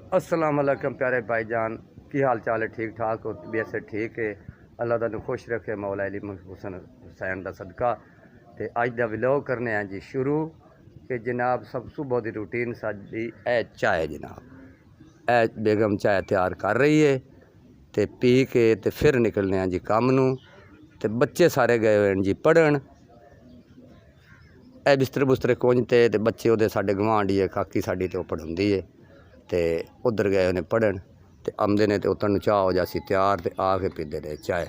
अस्सलाम वालेकुम प्यारे भाईजान, की हाल चाल है? ठीक ठाक हो? तबीयत से ठीक है? अल्लाह तुहानू खुश रखे मौला अली हुसन हुसैन का सदका। तो अज का व्लॉग करने हैं जी शुरू कि जनाब सब सुबह की रूटीन साडी ए चाय जनाब ए बेगम चाय तैयार कर रही है तो पी के तो फिर निकलने हैं जी काम नू। ते बच्चे सारे गए हुए हैं जी पढ़न। ए बिस्तर बुस्तर कुंजते ते बच्चे वो साडे गवांढी है काकी साडी तो पढ़ाउंदी है ते उधर गए उन्हें पढ़न ते आमदे ने ते उतन चाह हो जासी तैयार ते आके पीते रहे चाय।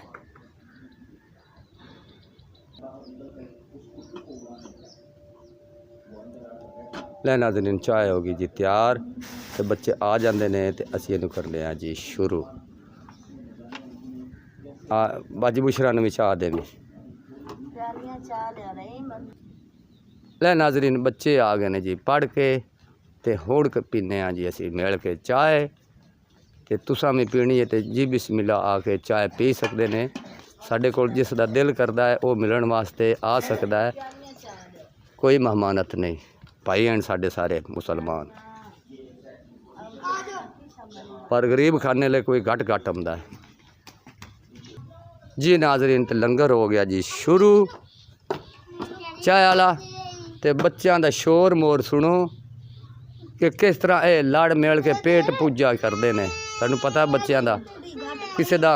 ले नाज़रीन चाय होगी जी तैयार ते बच्चे आ जाते ने ते असीं इहनूं करने आ जी शुरू। बाजी बुशरा नूं भी चाह देवी। ले नाज़रीन बच्चे आ गए ने जी पढ़ के ते हुण पीने जी असीं मिल के चाय ते तुसां भी पीनी है तो जी बिस्मिल्ला आके चाय पी सकते ने। साडे कोल जिस दा दिल करदा है वो मिलन वास्ते आ सकदा है, कोई मेहमानत नहीं। भाई हैं साडे सारे मुसलमान, पर गरीब खाने ले कोई घट घट आंदा है जी। नाज़रीन ते लंगर हो गया जी शुरू चाय वाला ते बच्चों का शोर मोर सुनो कि किस तरह ये लड़ मिल के पेट पूजा करते हैं। तुहानू पता है बच्चों का किसी का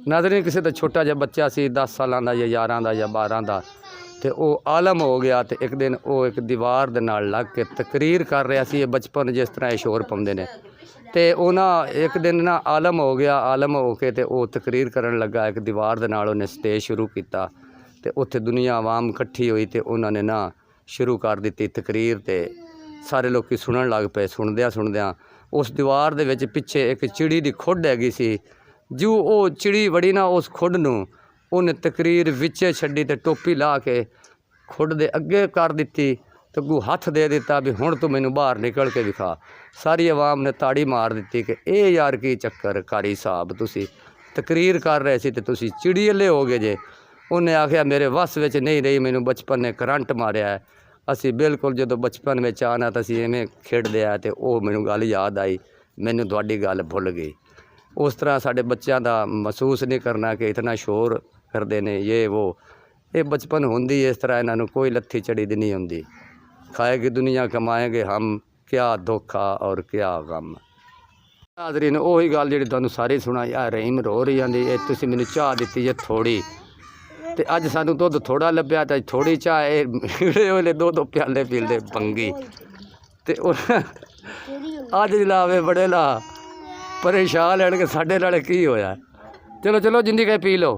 नाज़रीन किसी का छोटा जहा बच्चा सी 10 साल का या 11 का या 12 का तो वह आलम हो गया। तो एक दिन वो एक दीवार दे नाल लग के तकरीर कर रहा सी। बचपन जिस तरह ये शोर पाते हैं तो उन्हें एक दिन ना आलम हो गया। आलम हो के तो वह तकरीर करन लगा एक दीवार दे नाल उन्हें स्टेज शुरू किया तो उत्थे दुनिया आवाम इकट्ठी हुई तो उन्होंने ना शुरू कर दी तकरीर। तो सारे लोग सुनन लग पे। सुनद्या सुनद्या उस दीवार दे विच पिछे एक चिड़ी की खुड हैगी सी। जो वो चिड़ी वड़ी ना उस खुड नूं उन्हें तकरीर विचे छड्डी ते टोपी ला के खुड दे अगे कर दी तो अगू हथ दे दिता भी हुण तू मैनू बाहर निकल के विखा। सारी आवाम ने ताड़ी मार दी कि ए यार की चक्कर कारी साहब तुसी तकरीर कर रहे सी ते तुसी चिड़ी अल्ले हो गए जे। उन्हें आख्या मेरे वस विच नहीं रही, मैनू बचपन ने करंट मारिया है। असी बिल्कुल जो बचपन में आना तो असी इवें खेडदे आ तो वह मैनू गल याद आई, मैनू तुहाडी गल भुल गई। उस तरह साडे बच्चों का महसूस नहीं करना कि इतना शोर करते हैं ये वो। ये बचपन होंदी इस तरह इन्हों कोई लत्थी चढ़ी दी नहीं होंदी। खाएगी दुनिया कमाएंगे हम, क्या धोखा और क्या गम। नाज़रीन वही गल जी तुहानू सारी सुना यार रहीम रो रही आंदी ये तुसीं मैनू चाह दित्ती जे थोड़ी तो अज सानू दुध थोड़ा लभ्या तो थोड़ी चाह वेले दो प्याले पींदे पंगी तो अज जनाब बड़े ला परेशान लैन के साढ़े नाल की होया। चलो चलो जिंदी कहे पी लो।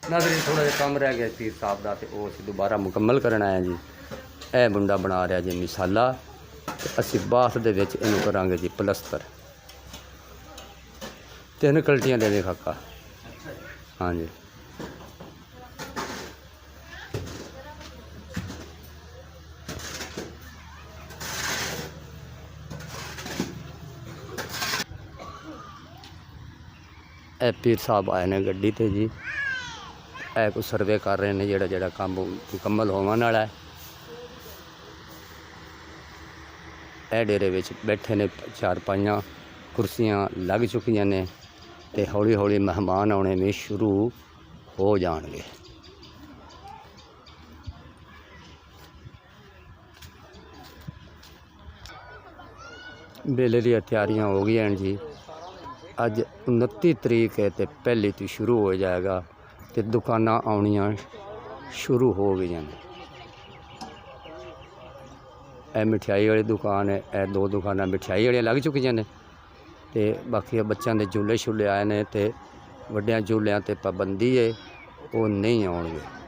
नाज़रीन थोड़ा जिहा कम रह गया पीर साहब का तो वो असीं दोबारा मुकम्मल करना है जी। यह मुंडा बना रहा जी मिसाला तो असीं बाथ दे विच इहनूं करांगे जी पलस्तर। 3 कल्टियां दे दे काका। हाँ जी ए पीर साहब आए ने गड्डी ते जी। ए कोई सर्वे कर रहे हैं जेड़ा जेड़ा काम मुकम्मल होने वाला है। ए डेरे विच बैठे ने 4-5 कुर्सियां लग चुकियां ने ते हौली हौली मेहमान आने में शुरू हो जाएंगे। बेले दी तैयारियां हो गई हैं जी। अज 29 तरीक है तो पहली तो शुरू हो जाएगा तो दुकाना आनिया शुरू हो गई हैं। ए मिठाई वाली दुकान है, ए 2 दुकाना मिठाई वाली लग चुकी ने तो बाकी बच्चों के झूले छूले आए हैं तो वड्डिया झूलियां ते पाबंदी है वो नहीं आउणगे।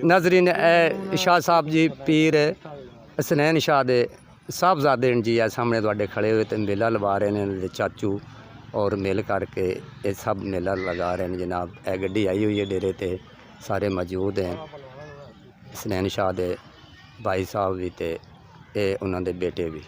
नाज़रीन शाह साहब जी पीर ਹਸਨੈਨ ਸ਼ਾਹ ਦੇ ਸਾਹਿਬਜ਼ਾਦੇ ਨੇ ਜੀ ਆ ਸਾਹਮਣੇ ਤੁਹਾਡੇ ਖੜੇ ਹੋਏ ਤੇ ਮੇਲਾ ਲਵਾ ਰਹੇ ਨੇ। ਇਹਨਾਂ ਦੇ ਚਾਚੂ ਔਰ ਮਿਲ ਕਰਕੇ ਇਹ ਸਭ ਮੇਲਾ ਲਗਾ ਰਹੇ ਨੇ ਜਨਾਬ। ਇਹ ਗੱਡੀ ਆਈ ਹੋਈ ਹੈ ਡੇਰੇ ਤੇ, ਸਾਰੇ ਮੌਜੂਦ हैं। ਹਸਨੈਨ ਸ਼ਾਹ ਦੇ ਭਾਈ ਸਾਹਿਬ ਵੀ ਤੇ ਇਹ ਉਹਨਾਂ ਦੇ ਬੇਟੇ ਵੀ।